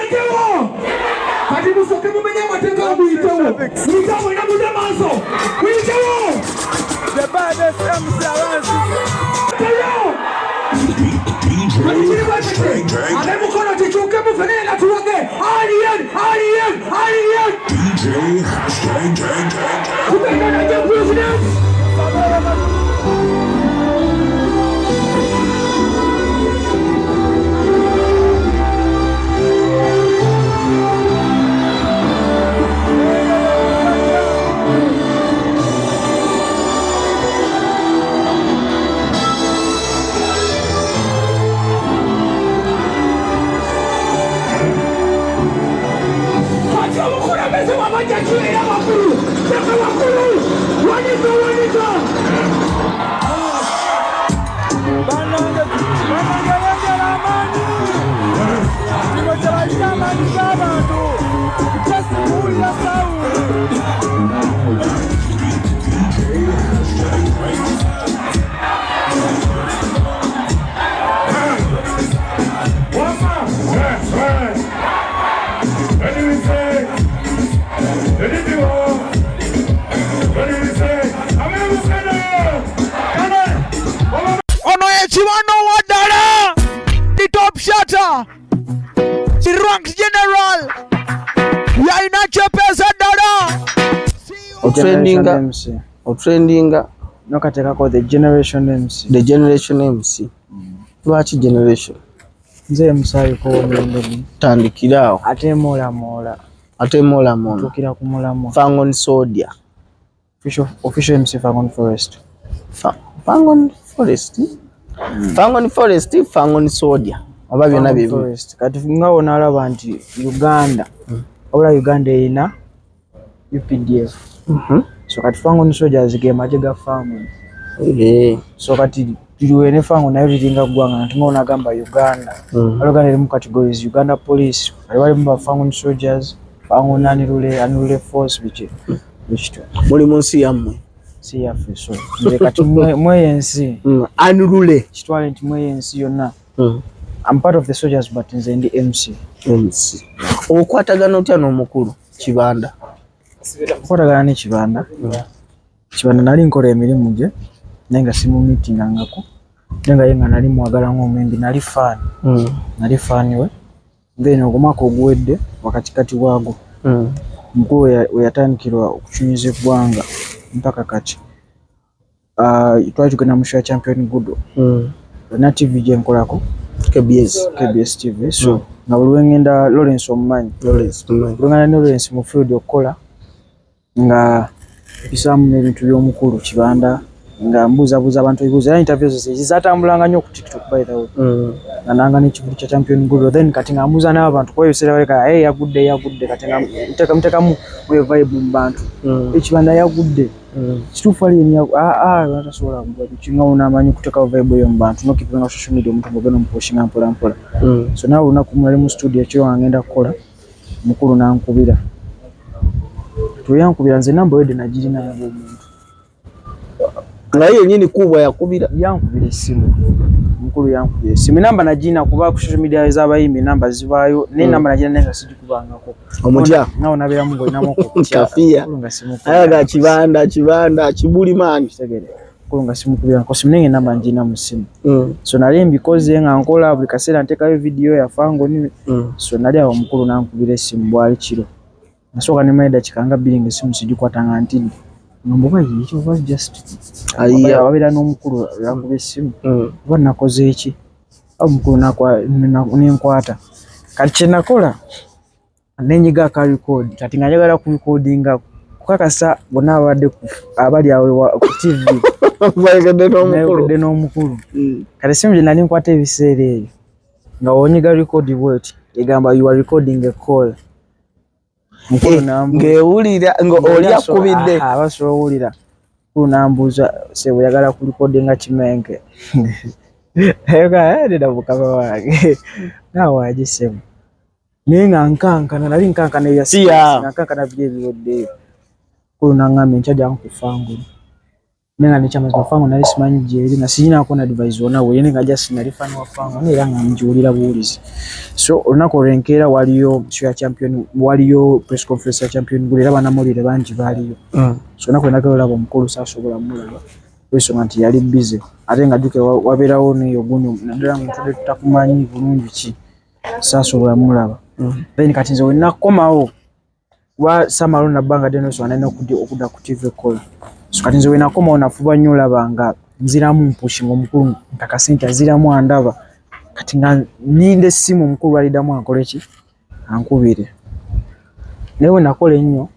Mulekewo. Kati musoke mumenye amateeka muyitewo. Muyitewo ina mudde maaso. Muyitewo. The baddest MC around. Ale mukono kichuke mufene na tuwage. Alien. DJ Gang. Kupenda na the president. The top shutter, the ranks general, ya inacho pesa dada. Trending. No kateka ko the generation MC. The generation MC. Lwaki generation? Nze msayi ko ngende. Tandikirawo. Ate mola. Tukira ku mola. Fangon Sodia. Official MC Fangon Forest. Fangon Forest. Fangon Forest, Fangon Sodia. Oba byonna bibyo. Kati ngaona alaba nti Uganda. Ola Uganda ina UPDF. So kati Fangon Soldiers game ajega Fangon. So kati tuliwene Fangon na everything agwanga ntunga gamba Uganda. Aloga ne mu categories Uganda Police. Bali mu Fangon Soldiers, Fangon anule force biche. Bichito. Muri munsi yamwe. Si yafe so. Nze kati mweyensi. Anulule. Chitwale nti mweyensi yonna. I'm part of the soldiers but nze ndi MC. Okwatagana otya n'omukulu Kibanda? Okwatagana ne Kibanda. Kibanda nali nkola emirimu gye nenga simu meeting angako. Nenga yenga nali mwagala ng'omembi nali fan. Nali fan we. Then ogumaka oguwedde wakati kati waago. Mkulu yatandikirwa okuchunyiza eggwanga mpaka kati. Twali tugenda mu show champion Gudo. Na TV gye nkolako. KBS TV. So nga buli ngenda Lawrence omumanyi. Lwengana ne Lawrence mu field okola nga bisamu n'ebintu by'omukulu Kibanda nga mbuza abantu ebibuuzo interviews zizatambulanga nnyo ku TikTok by the way. Nanga n'ekivudu kya champion Gudo then kati nga mbuza n'abantu kwa yosera weka yagudde kati nga mtekamu we vibe mu bantu. Ekibanda yagudde. Kituufu ali nya natasobola kugwa bikinga unamanyi kuteka vibe yo mu bantu no kipinga social media omuntu mugeno mposhinga mpola. So nawe unaku mwali mu studio kyo angenda kukola mukulu nankubira. Tuyankubira nze namba wede najirina yango omuntu. Nga yeye nyini kubwa yakubira yankubira esimu. Mukulu yankubira esimu namba najina kuba ku social media z'abayimbi namba zibayo ne namba najina nenga sijikubangako. Omutya nawo nabera mungo inamoko kafia ayaga Kibanda Kibulimani tegere kulunga simu kubira ko simu nenge namba njina mu simu. So nali mbikoze nga nkola buli kasera nteka video ya Fango ni so nali awo mukulu nankubira esimu bwali kiro nasoka ne maida kikanga bilinga simu sijikwatanga ntindi ngomba yicho was just ayiya wabira n'omukulu yakubira esimu kuba nakoze eki awo mukulu nenkwata kati kyenakola nenyiga ka record kati nga njagala ku recordinga kukakasa bonna abali awo ku TV bayegedde n'omukulu kati simu nali nkwata ebiseera ebyo nga onyiga record word egamba you are recording a call mukulu nambu ngewulira ngo oli akubidde abasowulira mukulu nambuza sebo yagala ku recordinga Kimenke ega bukaba wage nawe agisemu nenga nkankana nali nkankana ya siya nkankana bye biwodde kuna ngame nchaja nkufangu nenga ne chama mafango nali simanyi jeri na sina ko na device ona we nenga just nali fan wa fango ne ranga mjulira bulizi so onako renkera waliyo ya champion waliyo press conference ya champion gulira bana molire banji baliyo so onako ndako labo mukulu sasobola mulaba weso nti yali busy atenga duke waberawo ne yoguno nadala muntu tutakumanyi bulungi ki sasobola mulaba then kati nze wena komawo wa samalo na banga deno so anene okuda ku TV call so kati nze wena komawo nafuba nnyo labanga nziramu mpushi ngomukulu ntakasente aziramu andaba kati nga ninde simu mukulu alidamu akoleki ankubire newe nakole nnyo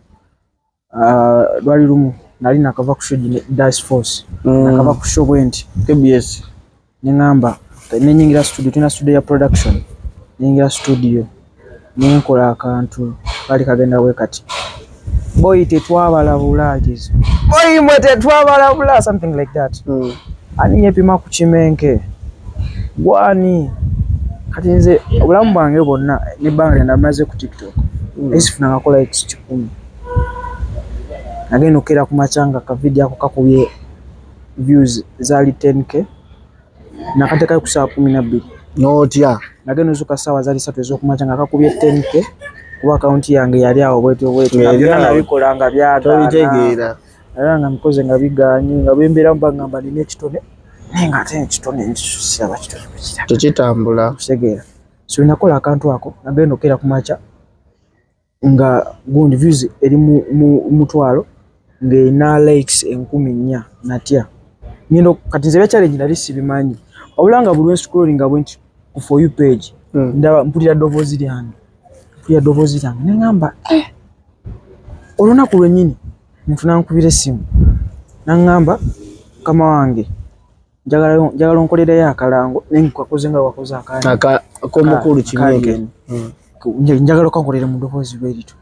lwali lumu nali nakava ku show Dash Force nakava ku show bwenti KBS ningamba nenyingira studio tuna studio ya production nyingira studio ninkola akantu kali kagenda we kati boy tetwabalabula jizo boy mwete twabalabula something like that aninye pima ku chimenke gwani kati nze obulamu bwange bonna ne banga namaze ku TikTok esifuna ngakola X10 nagenda okera ku machanga ka video ako kakubye views zali 10k nakateka ku saa 12 notya nagenda zuka sawa zali 3 ezokumachanga kakubye 10k kuba account yange yali awo bweto nabyo nabikolanga byagana nga mkoze nga biganye nga bembera mbagamba nine kitone nenga ate kitone nshusya bakitone kukira tukitambula kusegera so nakola akantu ako nagenda okera ku macha nga gundi views eri mu mutwalo nga ina likes 10,000 natya nindo kati nze challenge nali sibimanyi obulanga bulwe scrolling bwenti ku for you page ndaba mpulira dovozi lyange ya dovozi lyange nengamba olona ku lwenyini muntu nankubira simu nangamba kama wange njagala onkolera ya kalango nenkakoze nga wakoze akanya akomukulu kimenge njagala kankolera mu dovozi bwerito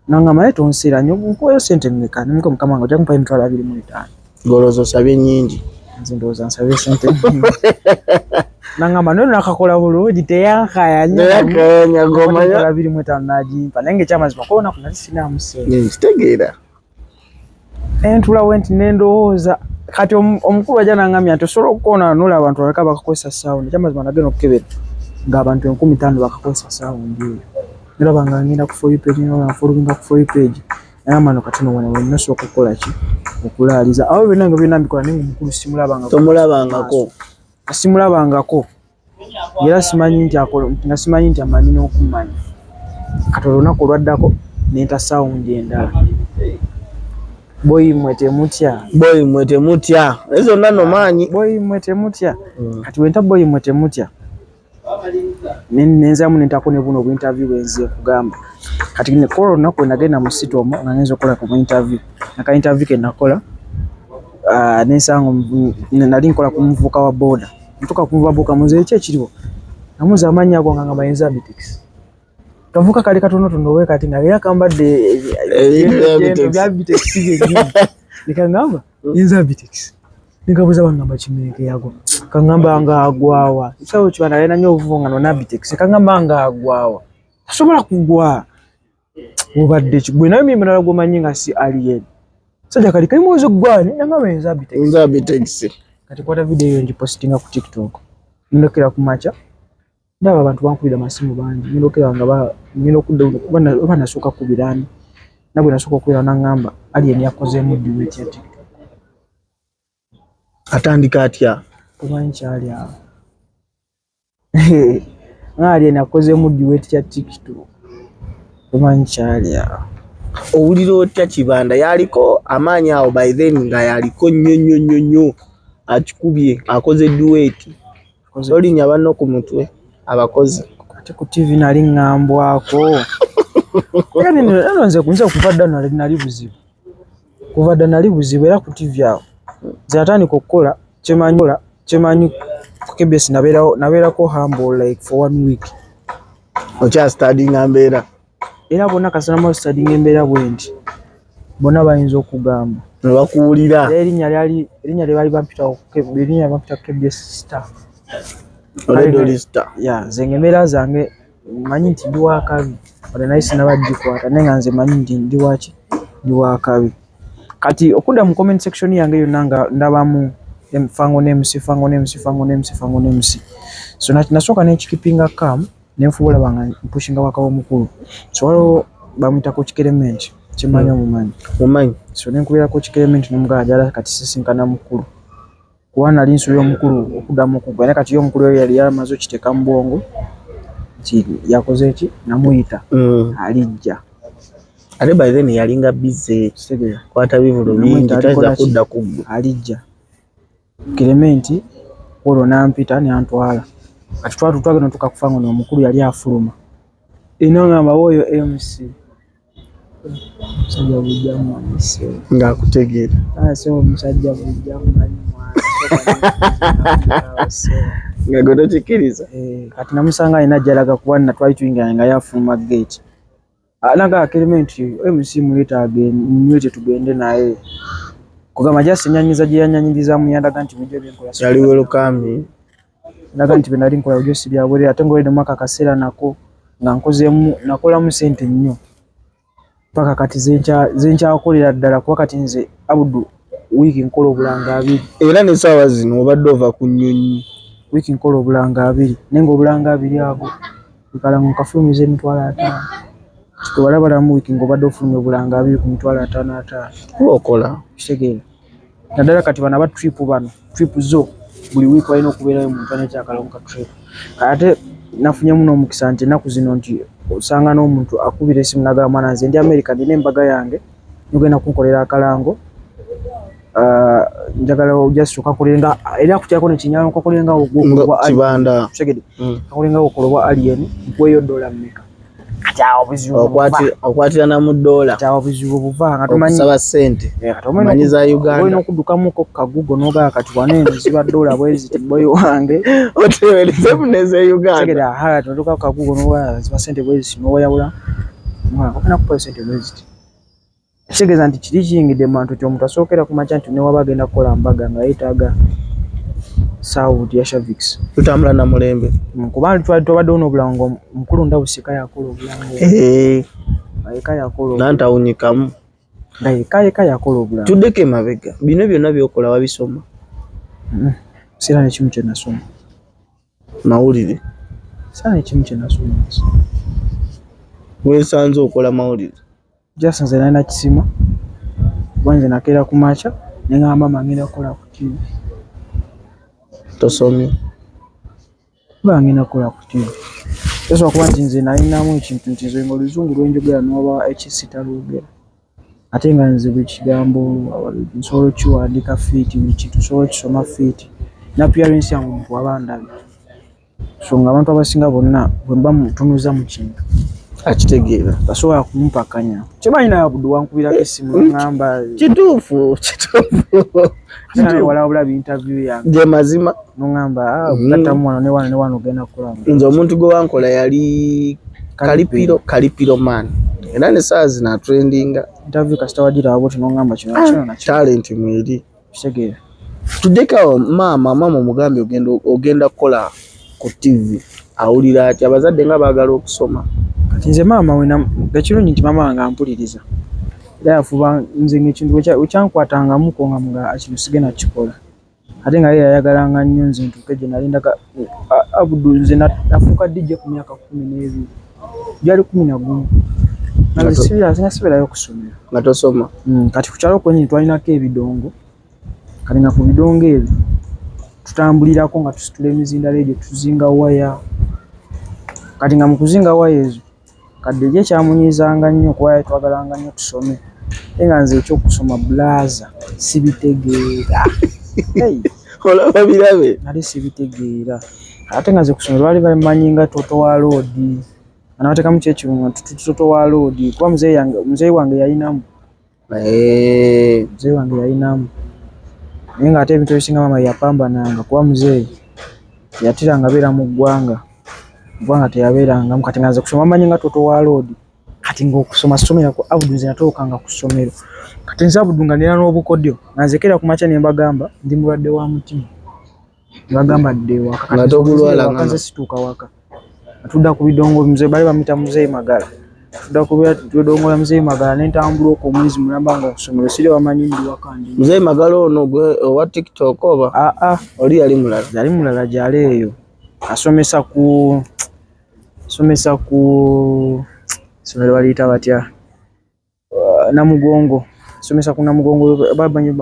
nangamba leto onsira nyo nkoyo sente mmeka nimko mukama wange jakumpa emitwalo 25 golozo sabe nyingi nzindoza nsabe sente nangamba none nakakola bulungi teyankaya nya goma ya 25 najimpa nange chamazima kona kuna sina musenge kitegeera entula went nendoza kati omukulu ajana ngamya tosolo okona nula abantu bakaba bakakosa sound chamazima nageno okebera nga abantu 15 bakakosa sound ndio nira banganyira ku for you page no following ku for you page amano katino wana naso okukola ki okulaliza awo binanga binambikola ningu mukulu simulabanga tomulabangako simulabangako era simanyi nti akolo ngasimanyi nti amanyi n'okumanya katolona kulwaddako nenta sound endala boy mwete mutya ezo nano manyi boy mwete mutya kati wenta boy mwete mutya nenza mu nenta kone buno interview wenze kugamba kati ne corona ko nagenda mu sito omo nganzo kola ku interview naka interview ke nakola nensango nali nkola ku mvuka wa boda mtuka kuva boka muze ekiriwo namuza amanya ago nganga bayenza bitix kavuka kali katono tonowe kati ngaya kambadde bya bitix bye nikangamba yenza bitix nikabuza bangamba kimeke yago kangamba nga agwawa isawo kibana lena nyo ovunga no nabitix kangamba nga agwawa asobola kugwa obadde kigwe nayo mimi nalagwa manyinga si alien sajja kali kai mozo gwani ngamba yenza bitix kati kwata video hiyo njipostinga ku TikTok ndokera ku macha ndaba abantu bankubira masimu bangi ndokera nga ngino kudda bana soka kubirani nabwe nasoka kubira nangamba alien yakoze mu duet ya TikTok atandika atya kumanyi kyali awo alien yakoze mu duet ya TikTok kumanyi kyali awo owuliro otya Kibanda yaliko amaanyi awo by then nga yaliko nnyo akikubye akoze duet olinya banno ku mutwe abakozi ate ku TV nali ngambwako yani nze kunze kuvadda nali buzibu era ku TV awo zatani kokola chemanyi ku KBS nabera ko humble like for 1 week ocha studying ambera era bona kasana mo studying embera bwendi bona bayinza okugamba bakuwulira erinya lyali bampita KBS star Redoli star ya zengemera zange manyi nti ndi wakabi ole naisi nabaddikwata nenga nze manyi nti ndi waki ndi wakabi kati okudda mu comment section yange yonna nga ndabamu fango n'emusi so nasooka n'ekikipinga kam nenfuula banga mpushinga wakawo mukulu so waliwo bamuyita Coach Clement kimanyi omumanyi so nenkubira Coach Clement nomugala kati sisinkana mukulu kuba nali nsuubira omukulu okuddamu okugwa kati yo omukulu yali yamaze okiteeka mu bwongo yakoze ki namuyita alijja ate by then yalinga busy kwata bivulo bingi tayinza kudda kuggwe alijja Clement olwo nampita nantwala kati twagenda tukakufango n'omukulu yali afuluma ino ngamba oyo MC musajja bujjamu ng'akutegeera so musajja bujjamu nga gwe tokikiriza kati namusanga alina jjalaga kuba natwali tuyingira nga yafuluma gate naga Clement MC muleetage nywete tugende naye kugamba jasi nyanyiza gye yanyanyiriza mu yandaga nti mujje byenkola yali welcome naga nti benali nkola ujosi byabwe ate ngolede mwaka kaseera nako nga nkozemu nakolamu sente nnyo paka kati zenkyakolera ddala kuba kati nze Abudu wiiki nkola obulanga 2 era n'essaawa zino obadde ova ku nnyonyi wiiki nkola obulanga 2 nenga obulanga 2 ago bikala nkafulumiza emitwalo 5 tubalabala mu wiiki ngobadde ofulumya obulanga 2 ku mitwalo 5 okola kitegeera naddala kati bana ba trip zo buli wiiki walina okubeerayo muntu anekyakalonka trip ate nafunye muno omukisa nti ennaku zino nti osanga n'omuntu akubira esimu nagamba nanze ndi America ndina embaga yange nogenda kunkolera akalango njagala ojasi okakolenga era kutyako nekinyalo okakolenga ogwo kibanda segede okakolenga okolobwa alien nkweyo $1 mmeka okwatirana mu $1 kyawo bizibu buva nga tumanyi okusaba ssente manyiza Uganda olina okuddukamu ko kagugo nogaa kati wanene ziba $1 bwezi boy wange otewereze muneze Uganda segeda hala tuduka kagugo nogaa ziba ssente bwezi noyawula okana kupa ssente bwezi segeza nti kiri kiyingidde mantu kyomuntu asookera ku makya nti newa bagenda kukola mbaga nga yeetaaga South ya Shavix tutambula na mulembe kubanga tubadde ono obulango mukulu ndabusika yakola obulango ayika yakola nantawunyikamu ndayika yakola obulango tuddeko emabega bino byonna byokola wabisoma sira nekimu kye nasoma mawulire sira nekimu kye nasoma weesanze okola mawulire just nze nalina kisima wanze nakeera ku makya nengamba mangenda kukola ku TV tosomye bangenda kukola ku TV osobola kuba nti nze nalinamu ekintu nti nze oluzungu lwenjogera noba ekisita lwogera ate nga nze buli kigambo nsobola okiwandiika fiiti buli kintu nsobola okisoma fiiti n'appearance yange omuntu waba ndabye so nga abantu abasinga bonna bwe mba mutunuza mu kintu akitegeera basobola kumumpakanya kimanyi naye Abudu wankubirako essimu ngamba kituufu walabula interview yange gye mazima nongamba okutamu wano ne wano ogenda kukola nze omuntu gwe wankola yali kalipiro man era n'essaawa zino atrendinga interview kasita wagira waboti nongamba kino nakyo talent mweri kitegeera tuddekawo maama omugambe ogenda kukola ku TV awulira ati abazadde nga baagala okusoma kati nze maama wena ekirungi nti maama wange ampuliriza era yafuba nze ng'ekintu ekyankwatangamuko nga mga kino sigenda kikola ate nga ye yayagalanga nnyo nze ntuuke gye nalindaga Abudu nze nafuuka DJ ku myaka 12 gyali 11 nasibirayo kusomera nga tosoma kati ku kyalo kwennyini twalinako ebidongo kati nga ku bidongo ebyo tutambulirako nga tusitula emizindalo egyo tuzinga waya kati nga mu kuzinga waya ezo kadde gye kyamunyizanga nnyo kuba twagalanga nnyo tusome nga nze ekyokusoma bulaza sibitegeera olaba birabe nali sibitegeera ate nga nze kusoma lwali bamanyi nga toto wa loodi anabatekamu kyekirunga toto wa loodi kuba muzeeyi wange yayinamu naye nga ate ebintu ebisinga maama yapambananga kuba muzeeyi yatiranga beera mu ggwanga teyabeerangamu kati nga nze kusoma manyi nga toto wa loodi kati ng'okusoma somera ku Abudu nze natolokanga ku ssomero kati nze Abudu nga nina n'obukodyo nga nzekera ku makya ne mbagamba ndi mulwadde wa mutima ne bagamba dde waka kati nze situuka waka atudda ku bidongo muzeeyi bali bamuyita muzeeyi Magala tudakubya tudongola Mzee Magala n'entambula okwo omwezi mulamba nga okusomero sire wamanyi ndi wakandi. Mzee Magala ono gwe owa TikTok oba? Oli yali mulala. Yali mulala gyali eyo. Asomesa ku somero baliyita batya Namugongo. Asomesa ku Namugongo babanyi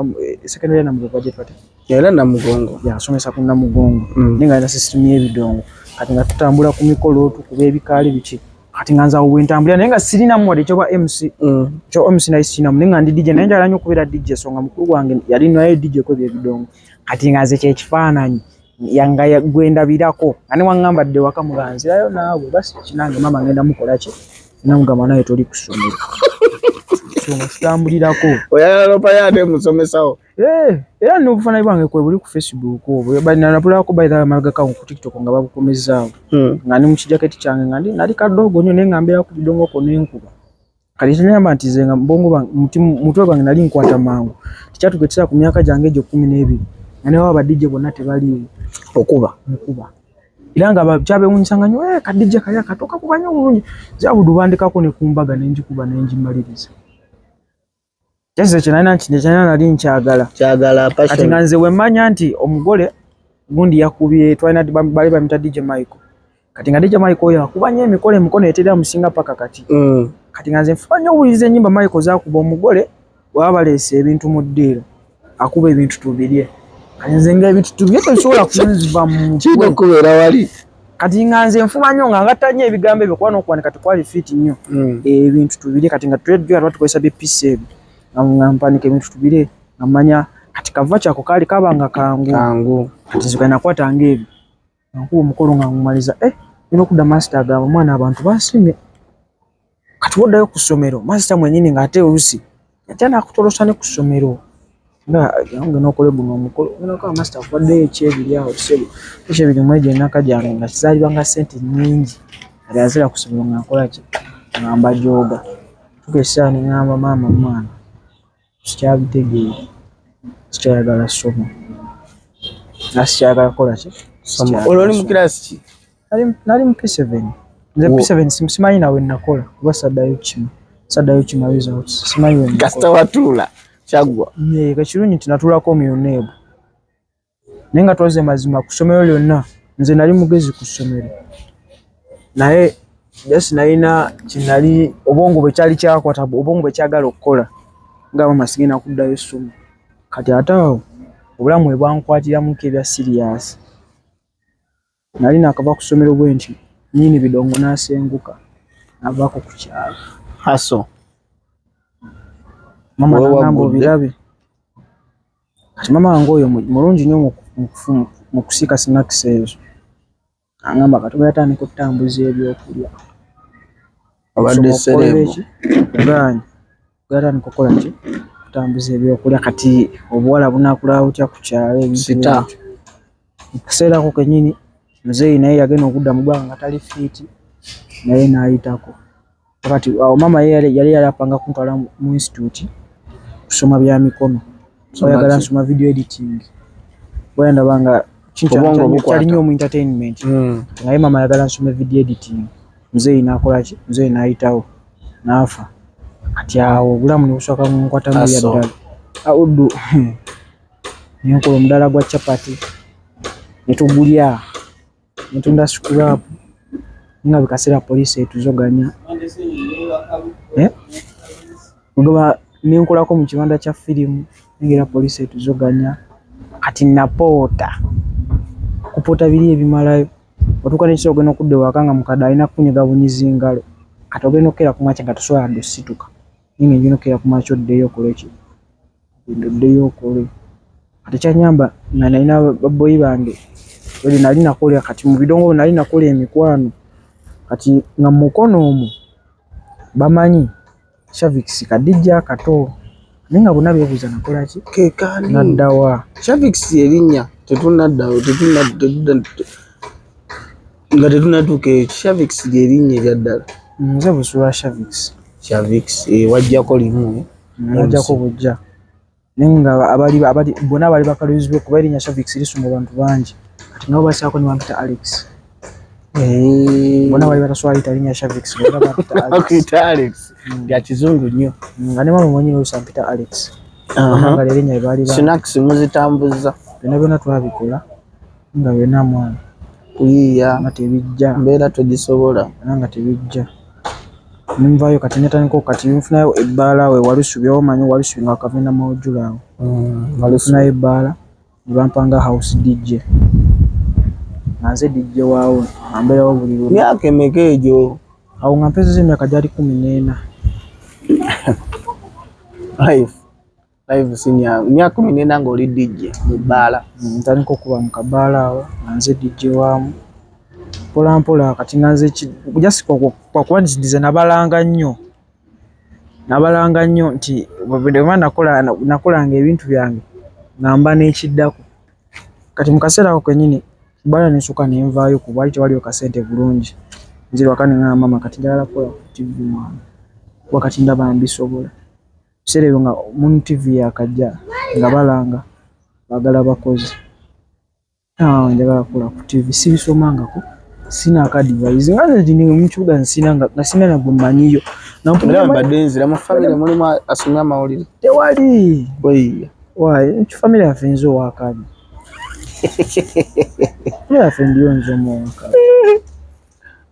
secondary Namugongo gyepata. Era Namugongo. Ya asomesa ku Namugongo. Ninga ina system y'ebidongo. Kati nga tutambula ku mikolo tukuba ebikaali biki. Kati nga nza wentambula naye nga sirina mwade kyo kwa MC. Kyo MC na isina mninga ndi DJ naye njala nnyo kubera DJ songa mukulu wange yali naye DJ ko byebidongo. Kati nga nze kyekifaananyi yanga yagwenda birako ani wangambadde waka muganzirayo naawe basi kinange mama ngenda mukola ki namugamba naye toli kusomera songa tutambulirako oyagala lopa yade musomesawo era n'obufaananyi bwange kwe buli ku Facebook obwo banapulako bayita amaga ka ku TikTok nga babukomezaawo nga ni mu kijaketi kyange nga ndi nali kadogo nnyo naye nga mbeera ku bidongo ko n'enkuba kali kinyamba nti ze nga mbongo bange mutwe gwange nali nkwata mangu tikyatugetera ku myaka gyange egyo 12 ane waba DJ bonna tebali okuba iranga bachabe unyisanga nyo ka DJ kaya katoka kubanyo bulungi zabudu bandikako ne kumbaga nenjikuba nenjimaliriza kyase kinana kinjana nali nkyagala passion kati nganze wemanya nti omugole gundi yakubye twina bali bamita DJ Michael kati nga DJ Michael yakubanye emikole emikono etera musinga paka kati kati nganze mfanya ulize nyimba Michael zakuba omugole wabalese ebintu mu ddeero akuba ebintu tubirye kanzenga ebintu tubirye tosobola kunziva mu kido kubera wali kati nganze mfumanyo nga ngatanye ebigambo ebyo kwano kwanika tukwali fit nnyo ebintu tubirye kati nga twedjo atwakozesa bepise ngampanike ebintu tubirye ngamanya kati kava kyako kali kabanga kangu kati zikana kwatanga ebyo nkuba omukolo nga ngumaliza bino kuda master agamba mwana abantu basimye kati woddayo ku ssomero master mwenyini ng'ate olusi yatana akutolosane ku ssomero nga yange nokole guno omukolo nako master kwadde ekyebiri awo kisebo ekyo mweje naka jange nga kizalibanga sente nyingi ali azira ku ssomero nga nkola ki ngamba joga tukesane ngamba mama mwana sikyabitegeye sikyagala somo nasikyagala kola ki somo ololi mu class ki nali mu P7 nze P7 simanyi nawe nakola kuba saddayo kima results simanyi we kasta watula chagwa kachirunyi tinatulako myonebu nenga twaze mazima ku ssomero lyonna nze nali mugezi ku ssomero naye just naina kinali obongo bwe kyali kyakwata obongo bwe kyagala okukola nga mama sigina kuddayo essomo kati atawo obulamu bwe bwankwatira mu kebya serious nali nakava ku ssomero bwe nti nyini bidongo nasenguka navako ku kyalo haso mama nangambo birabe kati mama wange oyo mulungi nnyo mu kusika snacks ezo angamba katuba yatandika okutambuza ebyokulya abadde serebo ganyi yatandika okukola ki kutambuza ebyokulya kati obuwala bunakula butya ku kyalo sita kuseerako kenyini muzeeyi naye yagenda okudda mu ggwanga nga tali fiiti naye naayitako kati awo mama yali apanga kuntwala mu institute kusoma bya mikono oyagala nsoma video editing bwenda banga kyali nnyo mu entertainment naye mama yagala nsoma video editing muzeeyi nakola ki muzeeyi naayitawo naafa kati awo obulamu nebusooka munkwatamu yaddala awuddu nenkola omudala gwa chapati netugulya netunda scrap nga bikaseera poliisi etuzoganya ngoba nenkolako mu kibanda kya firimu ngera poliisi etuzoganya kati napoota kupoota biri ebimalayo otuuka nekisa ogenda okudda ewaka nga mukadde alina kukunyiga bunyizi ngalo kati ogenda okera ku makya nga tosobola dde osituka ninga engenda okera ku makya oddeyo okole ki oddeyo okole kati kyanyamba nga nalina baboyi bange oli nali nakolera kati mu bidongo nali nakola emikwano kati nga mukono omwo bamanyi Shavix kadijja kato ninga bonna bebuuza nakola ki kekani naddawa Shavix erinnya tetunaddawo nga tetunatuuka Shavix erinnya eryaddala nze busula Shavix wajjako limu wajjako bujja nenga abali bonna bali bakaluzi kuba erinnya Shavix lisumba abantu bangi kati nabo basaako ne bampita Alex Bona bali bataswali talinya Shavix bakita Alex ya kizungu nnyo nga ne mama mwenyewe usampita Alex nga lerinya bali Snacks muzitambuza byonna twabikola nga byonna mwana kuyiya nga tebijja mbeera togisobola nga tebijja nimvayo kati netandika kati nfunayo ebbaala we walusubi omanyi walusubi nga kavenda mawujula awo walufunayo ebbaala nibampanga house DJ nanze DJ waawo ambeerawo buli lumu myaka emeka egyo awo nga mpezeza emyaka gyali 14 live senior myaka 14 ng'oli DJ mu bbaala ntandika okuba mu kabbaala awo nanze DJ waamu mpola mpola kati nanze just kwa kuwandiza nabalanga nnyo nti bwe nakolanga ebintu byange ngamba n'ekiddako kati mu kaseera ako kennyini bala nesuka nenvaayo ku bwali tewaliyo kasente bulungi nzira wakane nga mama kati njagala kukola ku TV mwana wakati ndaba mbisobola biseera ebyo nga Munu TV yakajja nga balanga bagala bakozi njagala kukola ku TV sibisomangako sina akadivayizi nga ndi mu kibuga nsina na gwe mmanyiyo mbadde nzira mu family mulimu asomya amawulire tewali wayi family yaffe nze owakabi yaffe ndiyo nze omuwakabi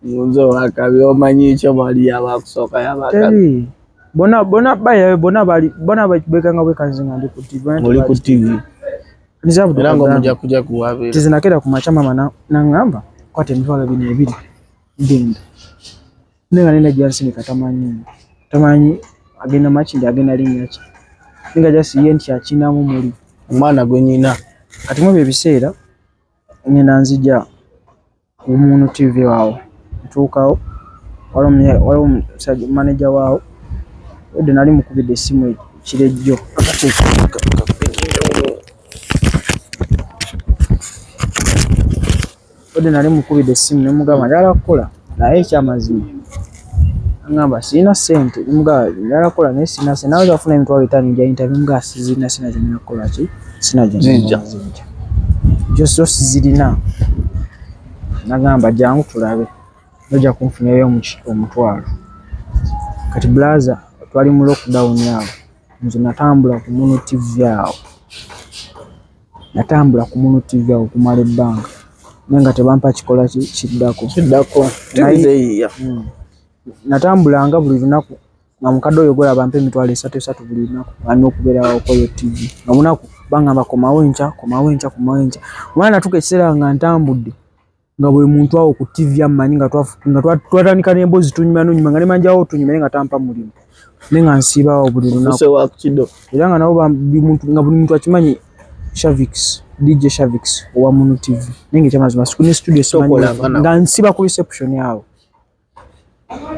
nze owakabi omanyi ekyo bali abakusooka yabakabi bona bekanga bwekanzinga ndi ku TV oli ku TV era ng'omujja kujja kuwabeera tizinakera ku maca mama naŋŋamba kwata emitwalo 2 genda nenga nenda gyasindika tamanyi agenda makindi agenda linnya ki nenga jasiye nti akinamu muli omwana gwe nyina kati mu ebiseera ngenda nzija ku Munu TV waawo ntuukawo waliwo omusajja manager waawo odde nali mukubidde essimu kirejjo odde nali mukubidde essimu nemugamba njagala kukola naye ekyamazima ngamba sirina ssente nemugamba njagala kukola naye sirina ssente nawe afuna emitwalo 5 gya interview mugamba sina gyonna kukola ki sina gyonna jo sizirina nagamba jangu tulabe nojja kunfunirayo omutwalo kati blaza twali mu lockdown awo nze natambula ku Munu TV awo kumala ebbanga nenga tebampa kikola kiddako natambulanga buli lunaku nga mukadde oyo gwe abampa emitwalo 3 buli lunaku alina okubeerawo koyo TV nga munaku bangamba komawo enkya omwana natuka ekiseera nga ntambudde nga buli muntu awo ku TV ammanyi nga twatandika n'emboozi tunyuma nga ne manjawo tunyuma nga tampa mulimu nenga nsiibawo buli lunaku era nga nabo buli muntu akimanyi DJ Shavix owa Munu TV nenga ekyamazima sikune studio simanyi nga nsiba ku reception yawo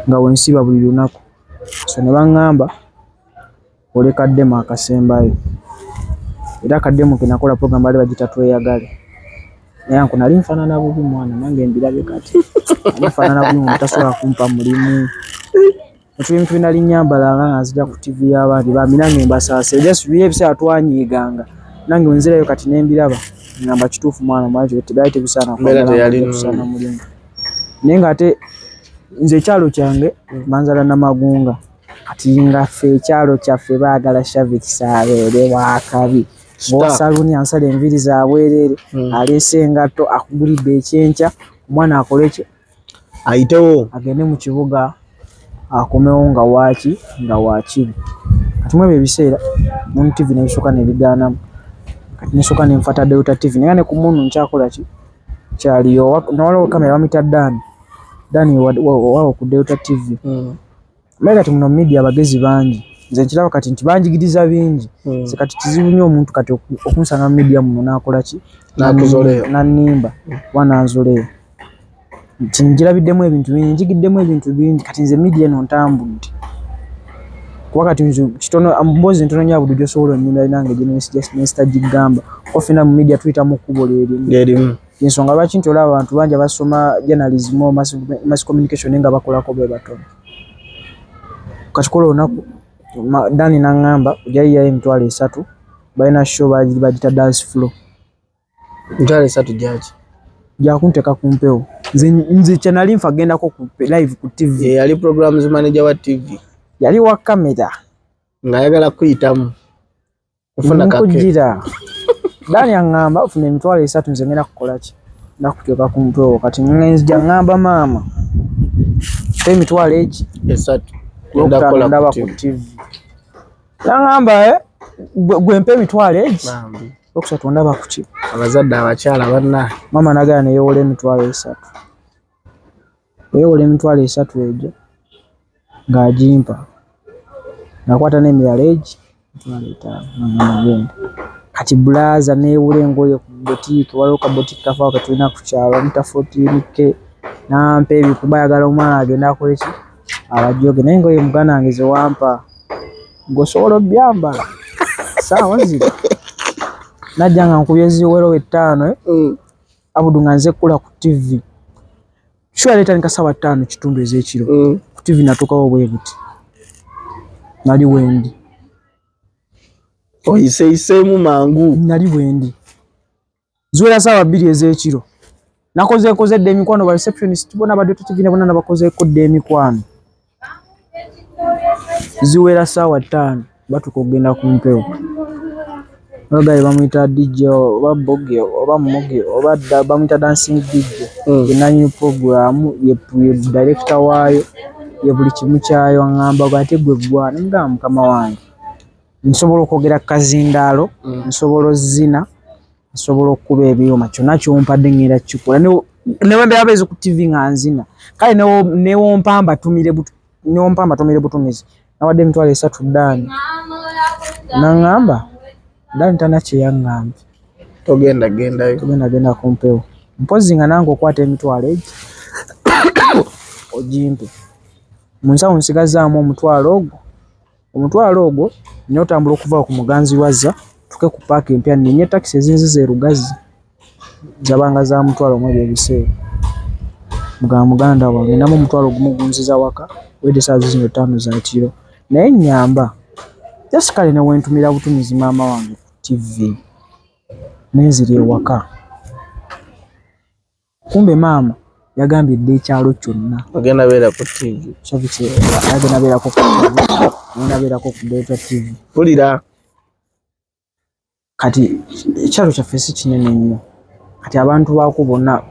nga wensiba buli lunaku so ne baŋŋamba ole kaddemu akasembayo era kaddemu kenakola program bali bagita tweyagale naye anko nali nfaanana bubi mwana nange mbirabe kati nfaanana bubi mutasobola kumpa mulimu ebintu binali nyambala nga nzija ku TV y'abandi bambi nange mbasaase just bye ebiseera twanyiiganga nange wenzirayo kati nembiraba ngamba kituufu mwana mwajo tebyali tebisaana kusaana mulimu naye nga ate nze ekyalo kyange Manzala Namagunga kati nga ffe ekyalo kyaffe baagala Shavix abeere wakabi ng'osaluni ansala enviri zabwerere aleese engatto akugulidde ekyenkya omwana akole ki ayitewo agende mu kibuga akomewo nga wakibi kati mu ebyo ebiseera Munu TV nebisooka nebigaanamu kati nesooka nenfata Delta TV naye ne ku Munu nkyakola ki kyaliyo nawaliwo kamera bamuyita Dani wawo ku Delta TV naye kati muno media abagezi bangi nze nkiraba kati nti banjigiriza bingi kati kizibu nnyo omuntu kati okunsanga mu media muno nakola ki nanimba wananzoleyo nti njirabiddemu ebintu bingi njigiddemu ebintu bingi kati nze media eno ntambudde kuba kati nze kitono mbozi ntono nya budu gyosobola onnimira nange gyenesitagigamba ofina mu media tuyita mu kkubo lyerimu ensonga lwaki nti olaba abantu bangi basoma journalism mass communication nga bakolako bwe batono kati kola olunaku Dani naŋŋamba ojayiyayo emitwalo 3 balina show bagita dance floor emitwalo 3 gyaki gyakunteeka ku mpewo nze chanali nfa genda ko ku live ku TV. Yali programs manager wa TV. Yali wa kamera. Ngayagala kuyitamu. Kufuna kakujira. Dani angamba ufune emitwalo 3 nze ngenda kukola ki? Nakutyoka ku mutwe kati ngenza ngamba mama. Emitwalo eki 3 ndaba ku TV. Ngamba gwe mpe emitwalo eki. Okusatu ndaba ku ki? Abazadde abakyala banna. Mama nagala ne yewola emitwalo 3. Yewola emitwalo 3 ejo. Ng'agimpa. Nakwata n'emirala egi. Ngenda. Kati blaza neewula engoye ku boutique waliwo ka boutique kafa katulina ku kyalo mutafotirike nampe ebikuba yagala omwana agenda akole ki abajoge naye engoye muganda wange ze wampa gosobola byambala sawa zino najja nga nkubye ziwero 5 abudu nga nze kula ku TV shwa leta nikasawa 5 kitundu ez'ekiro ku TV natukawo bwe buti nali wendi oyiseemu mangu nali bwendi zuwera sawa 2 ez'ekiro nakoze dde emikwano ba receptionist bona badde tutigine bona nabakoze ko dde emikwano ziwera sawa 5 batuko kugenda ku mpeo ogaye bamuyita DJ oba boge oba muge oba bamuyita dancing DJ yenanyi program ye director waayo ye buli kimu kyayo ngamba bate gwe gwana ngamba kama wange nsobola okwogera kazindaalo nsobola zina nsobola okuba ebyuma kyonna kyompadde ngenda kikola newembe abeeze ku TV nga nzina kale newompamba tumire butumizi nawadde emitwalo 3 Dani nangamba Dani tana kyeyangamba togenda kumpewo mpozi nga nange okwata emitwalo egi ojimpe munsawo nsigazaamu omutwalo ogwo nyotambula okuva ku Muganzi Lwaza tuke ku park empya ninye taxi ezinzize Rugazi zabanga za mutwalo mwebyo ebiseera muganda wange namu mutwalo gumugunziza waka wede saa zino 5 za kiro naye nyamba just kale ne wentumira butumizi mama wange ku TV nenziri waka kumbe mama yagambye dde ekyalo kyonna agenda beera ku TV chaviche agenda beera ku TV nabera ko kudeta TV pulira kati ekyalo kyaffe si kinene nnyo kati abantu bakubona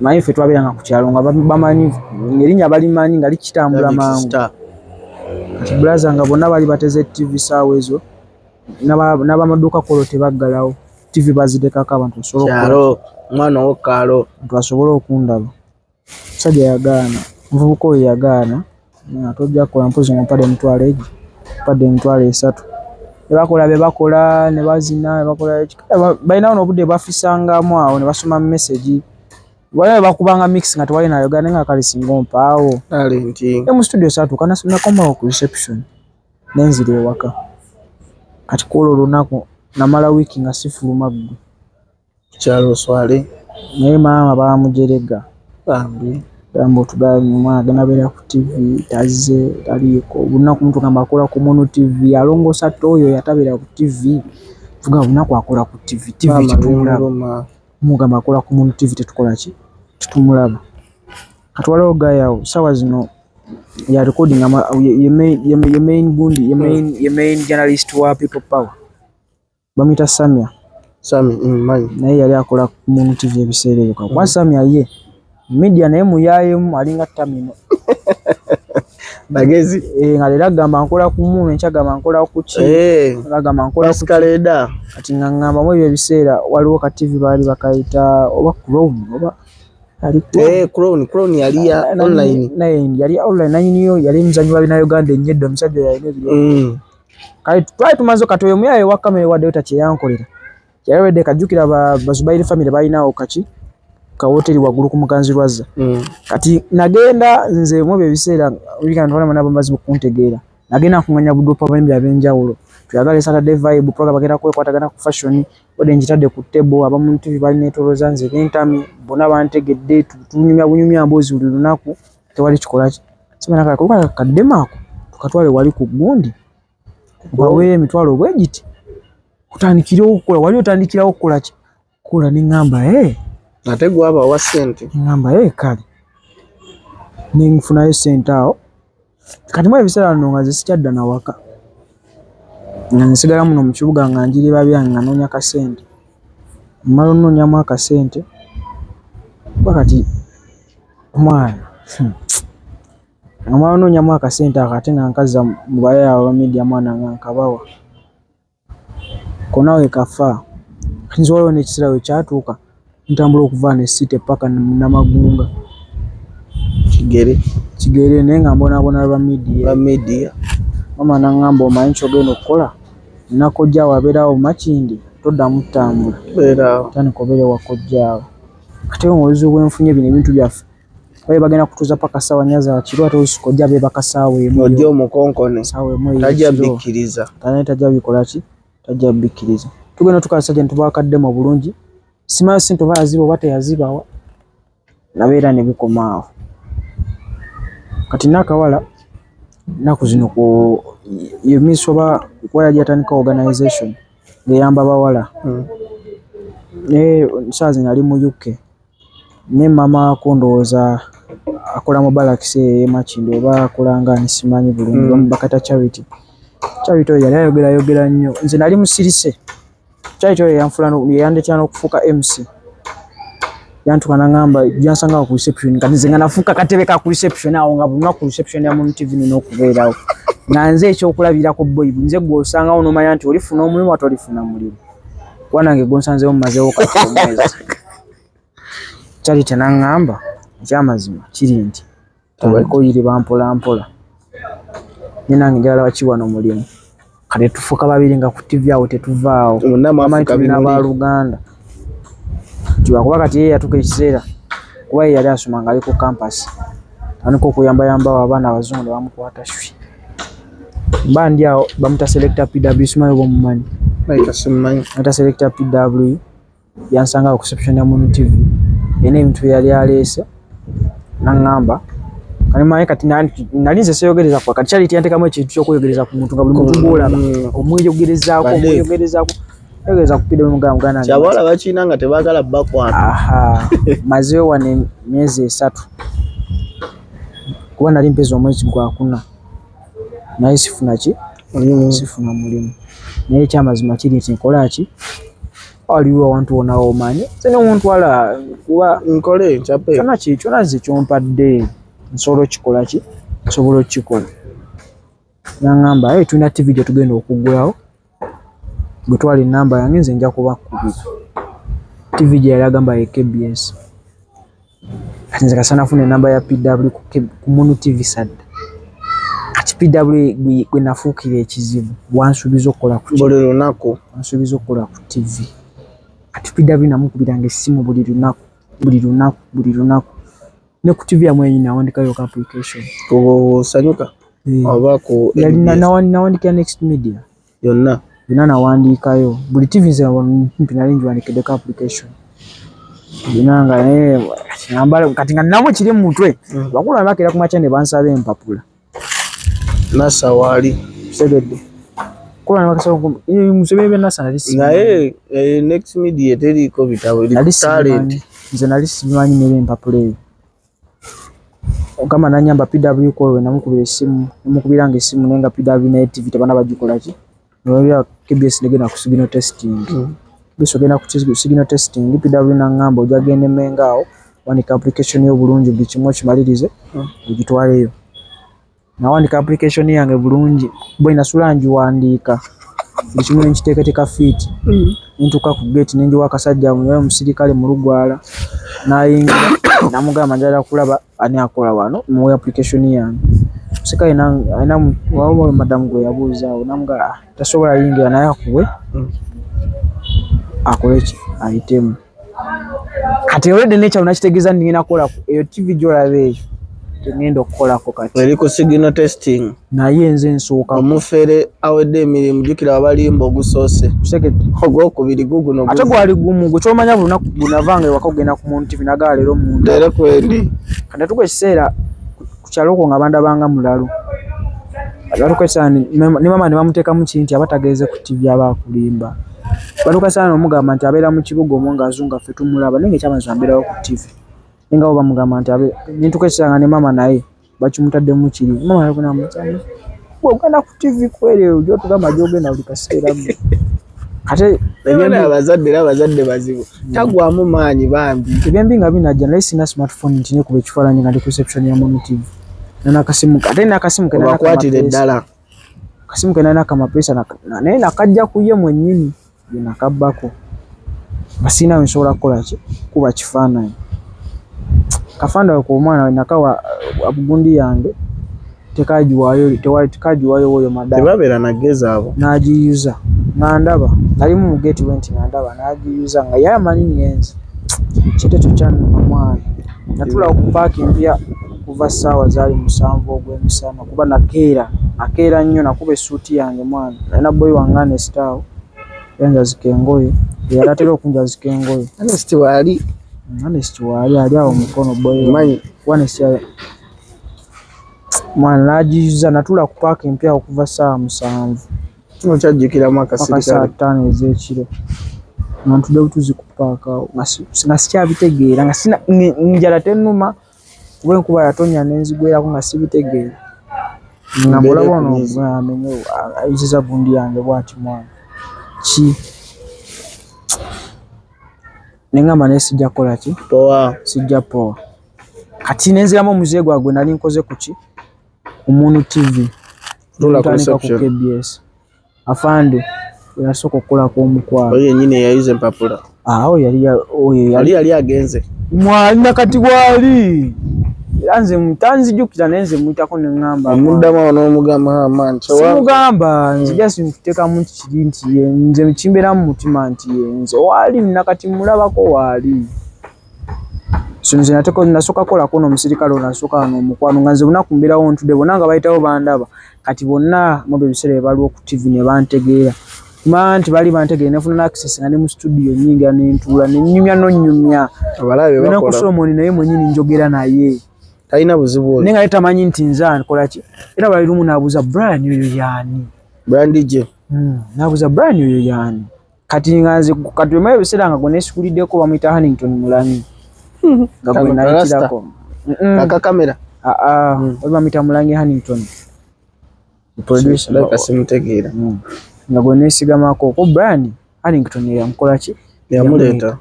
naye ffe twabera ku kyalo nga bamanyi ngerinya balimanyi nga likitambula mangu kati blaza nga bonna bali bateze TV saawa ezo n'abamaduuka kolo tebaggalawo TV bazidekako abantu kyalo mwana w'okkaalo basobola okundaba musajja yagaana muvubuka oyo yagaana tojja kukola mpozi mumpadde emitwalo egi padde emitwalo 3 bebakola ne bazina bakola balinawo n'obudde bafisangamu awo ne basoma message wale bakubanga mix nga tewali nayo gane nga kali singo mpaawo talenti mu studio satuuka nakomawo ku reception nenzire ewaka kati kuolo lunaku namala wiki nga sifuluma ggwe kyalo swale naye maama bamujerega Rambo tugali mwana agenda beera ku TV tazze taliiko bunaku muntu gamba akola ku Mono TV alongosa toyo yatabera ku TV tuga bunaku akola ku TV kitumulaba mugamba akola ku Mono TV tetukola ki tutumulaba katwala ogayawo sawa zino ya recording ye main journalist wa People Power bamita Sami manyi naye yali akola ku Mono TV ebiseera ebyo kwa Samia ye media naye muyayemu alinga tamino bagezi nga lera gamba nkola ku Mono enkyagamba nkola ku ki gamba nkola ku kaleda kati ngamba mu ebyo ebiseera waliwo ka TV bali bakayita oba Crown oba Crown yali ya online naye yali online naye niyo yali muzanyi wa bina Uganda enyeddo musajja yali ebyo kale twali tumaze katoyo muyaye wa kamera wadde utache yankolera yawedde kajukira bazubairi family balinawo kaki ka hoteli wagulu ku Muganzi Lwaza kati nagenda nze mu biseera wikana ntwala mana bambazi bukuntegeera nagenda kunganya budopa bambi abenjawulo tuyagala Saturday vibe program bagenda kwekwatagana ku fashion ode njitadde ku table abamu TV bali netoloza nze bentami bona bantegedde tunyumya bunyumya mbozi buli lunaku tewali kikola simana kala kuba kademako tukatwale wali ku gundi bawe emitwalo bwegiti kutandikira okukola wali otandikira okukola ki kola ni ngamba ate gwaba wa sente ngamba kale ninfunayo sente awo kati mu ebiseera bino nga zisikyadda na waka nga nsigala muno mu kibuga nga njirira byange nga noonya kasente mmala onoonyamu akasente bakati omwana mmala onoonyamu akasente ako ate nga nkaza mu bayaya ba media mwana nga nkabawa kona we kafa nsobola wona ekiseera we kyatuuka ntambula okuva ne site paka Namagunga kigere naye nga mbonaabona ba media mama nangamba omanyi kyogenda okukola nakojjaawo abeerawo Makindi toddamu ttambula tanikobere wakojjaawo ate obuzibu bwenfunye bino ebintu byaffe baye bagenda kutuuza paka ssaawa 4 za kiro ate osikojja beba kasaawa emu ojja omukonkone tajja bikkiriza tajja bikola ki tajja bikkiriza tugenda tukalasa gye ntubakaddemu bulungi simayo sente oba yaziba oba teyazibawa nabeera ne bikomaawo kati nakawala naku zino ku yemiso ba kwa yatandika organization ngeyamba bawala sazi nali mu UK ne mama kondooza akola mu Barracks Makindi oba akolanga nisimanyi bulungi bakata charity oyo yali ayogera nnyo nze nali musirise charity oyo yandetya n'okufuuka MC yantuka nangamba jansanga ku reception kati nze nga nafuuka katebe ka ku reception awo nga buli ku reception ya Moon TV n'okubeerawo nga nze ekyokulabirako boy nze gw'osanga ono manya nti olifuna omulimu ate olifuna mulimu wanange gonsanzeewo mumazeewo kati omwezi charity nangamba ekyamazima kiri nti tabaliko yiri bampola ninange njagala bakiwa n'omulimu kale tufuuka babiri nga ku TV awo tetuvaawo n'abaluganda kuba kati ye yatuka ekiseera kuba ye yali asoma nga ali ku campus aniko okuyambayambawo abaana abazungu ne bamukwata shwi mba ndi awo bamuta selector PW simayo bomumanyi bamuta selector PW yansanga ku reception ya Moon TV ene ebintu yali aleese nangamba kanimanyi kati nalinze seyogereza kwa kati charity yantekamu ekintu ky'okweyogereza ku muntu nga buli muntu gw'olaba omweyogerezaako yogeza kupida mugana kyabala bakina nga tebagala bakwata mazeewo wane myezi 3 kuba nali mpeza omwezi gwa 4 naye sifuna sifuna mulimu naye ekyamazima kiri nti nkola ki waliwo abantu wona omanyi sene omuntu wala kuba nkole nchape kyona nze kyompadde nsobola okikola nangamba tulina TV gye tugenda okuggulawo gutwala enamba yange nze nja kubakubira TV gye yali agamba ye KBS kati nze kasana afuna enamba ya PW ku Moon TV sadda kati PW gwe nafuukira ekizibu wansuubiza okukola ku buli lunaku wansuubiza okukola ku TV kati PW namukubiranga essimu buli lunaku ne ku TV yamwe yennyini nawandikayo ku application osanyuka oba ku nawandikira Next Media yonna nawandiikayo buli TV nze mpi nali njiwandikidde ku application binanga nambala kati nga ninamu kiri mu mutwe bakulu abakira ku makya ne bansaba empapula nasa wali segedde kola musebebe nasa nali naye Next Media teriko bitabo talent nze nali simanyi nebe empapula eyo kama nanyamba PW ko namukubira esimu namukubiranga esimu nenga PW na TV tabana bagikola ki nolya KBS negena ku signal testing bisogena ku signal testing PW nangamba ojagende mengao wanika application yo bulungi bichimo kimalirize ugitwaleyo na wanika application yange bulungi boy nasulanji wandika bichimo nkiteekateka fit ntuka ku gate nenji wakasajja mu musirikale mu Lugwala nayinga namugamba njala kulaba ani akola wano mu application yange sika ina wawo madam gwe yabuuza namugala tasobola yingira naye akuwe akolechi item kati already nature unachitegeza ndingina kola eyo TV jolabe ngendo kola ko kati eri ku signal testing na yenze nsooka omufere awede emirimu jukira abalimbo gusose second ogwo kubiri guguno ate gwali gumu guchomanya buluna gunavanga wakogenda ku Moon TV nagala lero muntu dere kwendi kanda tukwe kiseera kukyaloko nga banda banga mulalu abantu kwesani ne mama ne bamuteka mu kinti abatageze ku TV abakulimba Batuka sana omugamba nti abeera mu kibuga omwo ng'azunga ffe tumulaba naye ng'ekyamanyizo abeerawo ku TV. Naye nga bo bamugamba nti nintuka ekisanga ne maama naye bakimutaddemu kiri. Maama yagona amukyama. Ogenda ku TV kweri gy'otugamba gy'ogenda buli kaseera. Ate abazadde bazibu. Tagwamu maanyi bambi. Ebyembi nga binajja naye sina smartphone nti nekuba ekifaananyi nga ndi ku reception ya Mono TV. N'akasimu ate n'akasimu ke bakwatira eddala. Akasimu ke n'akamapesa naye nakajja ku ye mwennyini ye nakabbako. Basina nsobola kukola ki kuba kifaananyi. Kafanda ko omwana we nakawa abugundi yange tekajiwayo oyo madala. Tebabeera nageza abo. N'agiyuza ngandaba nalimu mu gate went ngandaba n'agiyuza nga yamanyi nyenzi. Kite tukyannuma mwana. Natula ku parking mpya kuva ssaawa zaali 7 ogw'emisana kuba nakeera nnyo nakuba essuuti yange mwana. Nalina boy wange Anest awo yanjazika engoye. Yali atera okunjazika engoye. Anest waali ali awo mukono boy manyi Anest mwana n'agiyuza natula ku parking mpya okuva ssaawa 7. kino kyajjukiramu akasirikale 5 ez'ekiro. Nantudde butuzi ku paaka nga sikyabitegeera nga sina njala tennuma kuba enkuba yatonya n'enzigwerako nga sibitegeera. Nga mulaba ono amenye ayuziza gundi yange bw'ati mwana. Nengamba naye sijja kukola ki? Sijja poa. Kati nenziramu omuze gwagwe nali nkoze ku ki? Ku Mono TV. Tula ku reception. KBS. Afande yasoko kola ko omukwalo. Oyo nyine yayize empapula. Yali agenze. Mwana kati wali. Anze mutanzijukira nenze muitako nengamba. Omuddamu n'omugamba amanyi. Simugamba nzija simuteka mu kiri nti nze mchimbera mu mutima nti nze wali nakati mulabako wali. Nze nateko nasoka kola kono omusirikale nasoka n'omukwano nga nze bunakumbirawo ntude bonanga bayitawo bandaba kati bonna mobe bisere baliwo ku TV ne bantegeera. Manti bali bantegeera nefuna access nga ne mu studio nyingi n'entula n'nyumya abalabe bakola. Nako Solomon naye mwenyini njogera naye. Talina buzibu. Nenga leta manyi nti nzan kola ki? Era bali lumu nabuza Brian yoyo yani. Brian DJ. Nabuza Brian yoyo yani. Kati ngaze kati maye bisera nga gone sikulideko bamuyita Hannington Mulanyi. Ngabwe nayitirako. Aka kamera. Bamuyita Mulanyi Hannington. Producer like simutegeera. Ngabwe nesigamako ko Brian Hannington yamukola ki? Yamuleta.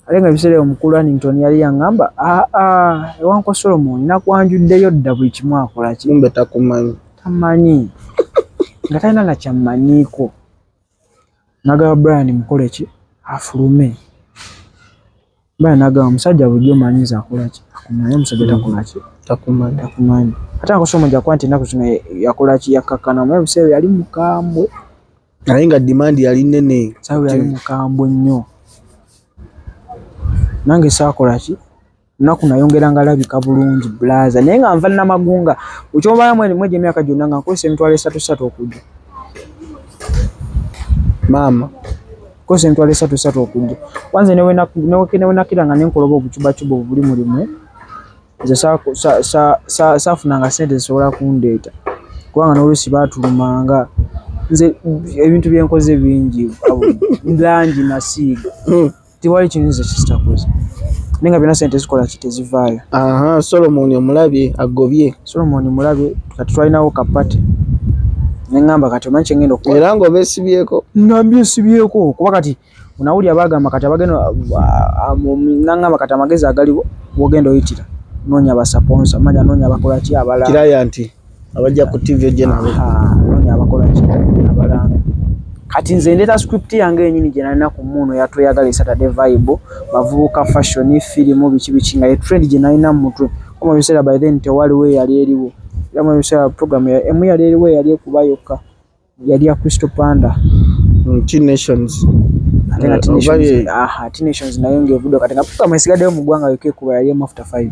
Alenga bisere omukulu Hannington yali yangamba ewanko Solomon nakwanjuddeyo dda buli kimu akola ki? Mbe takumanyi. Tamanyi. Nga talina na kyamanyiko. Nagaba Brian mukole ki? Afulume. Brian nagaba omusajja bulijjo manyiza akola ki? Akumanyi omusajja takola ki? Takumanyi. Ate ako Solomon jakwanti naku zino yakola ki? Yakakana mu bisere yali mukambwe. Naye nga demand yali nnene. Sawe yali mukambwe nnyo. Nange sakola ki? Naku nayongera ngalabika bulungi blaza. Naye nga nva na magunga. Ukyobala mweje myaka gyonna nga nkozesa emitwalo 3 okujja. Mama. Nkozesa emitwalo 3 okujja. Kwanza newe nakiranga nenkoloba obucubacuba obuli mulimu. Nze saafunanga sente zisobola kundeeta. Kubanga n'oluusi baatulumanga. Nze ebintu byenkoze bingi. Langi nasiiga. Tiwali kintu kitakoze. Nenga bina sente zikola kitezivaayo. Solomon omulabye agobye. Solomon mulabye kati twalinawo kapate. Nengamba kati omanyi kyengenda okukola. Era ngo beesibyeko. Ngambye sibyeko kuba kati unawuli abagamba kati abagenda nangamba kati amagezi agaliwo bwogenda oyitira. Noonya abasaponsa manya noonya abakola ki abalanga. Kiraya nti abajja ku TV ejje nabo. Noonya abakola ki abalanga. Kati nze ndeta script yange yenyini gye nalina ku Mono ya tweyagala Saturday Vibe bavubuka fashion film biki nga trend gye nalina mu mutwe koma biseera by then tewaliwo yali eriwo era mu biseera program ya emu yali eriwo yali ekuba yokka yali ya Crystal Panda Teen Nations Teen Nations nayo ngevudo kati nga program esigaddeyo mu ggwanga yoke kuba yali after 5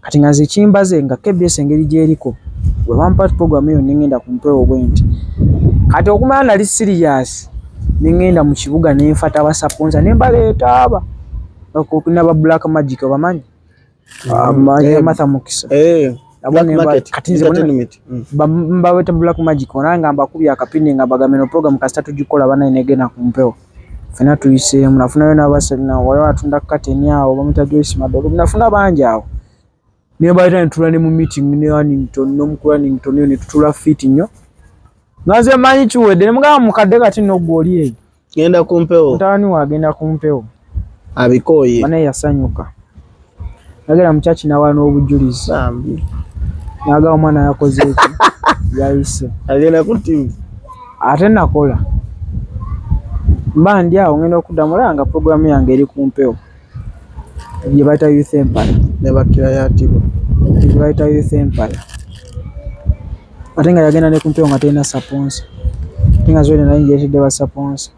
kati nga zikimbaze nga KBS engeri gyeriko bwe bampa program eyo ningenda kumpewo bwenti kati okumanya nali serious ningenda mu kibuga nenfata abasaponsa nembaleeta aba okukina ba Black Magic abamanyi Martha Mukisa kati nze mbaweta Black Magic onanga mbakubya akapindi nga bagameno program kasita tugikola bana inegena kumpewo fena tuyiseemu nafunayo n'abasajja waliwo atunda kateni awo bamuyita Joyce Madogo nafuna bangi awo naye bayita ne tutula ne mu meeting ne Wannington n'omukulu Wannington ne tutula fiti nnyo nga nze mmanyi kiwedde ne mugamba mukadde kati nno ggwe oli eyo genda ku mpewo mutabani we agenda ku mpewo abikooye banaye yasanyuka yagenda mu kyaki n'awala n'obujulizi n'agamba omwana yakoze eki yayise agenda ku ttiimu ate nakola mba ndi awo ngenda okuddamu olaba nga puroguramu yange eri ku mpewo gye bayita Youth Empire ne bakkira yatibwa gye bayita Youth Empire ate nga yagenda ne ku mpewo nga talina saponsa ate nga zoone naye njeetedde ba saponsa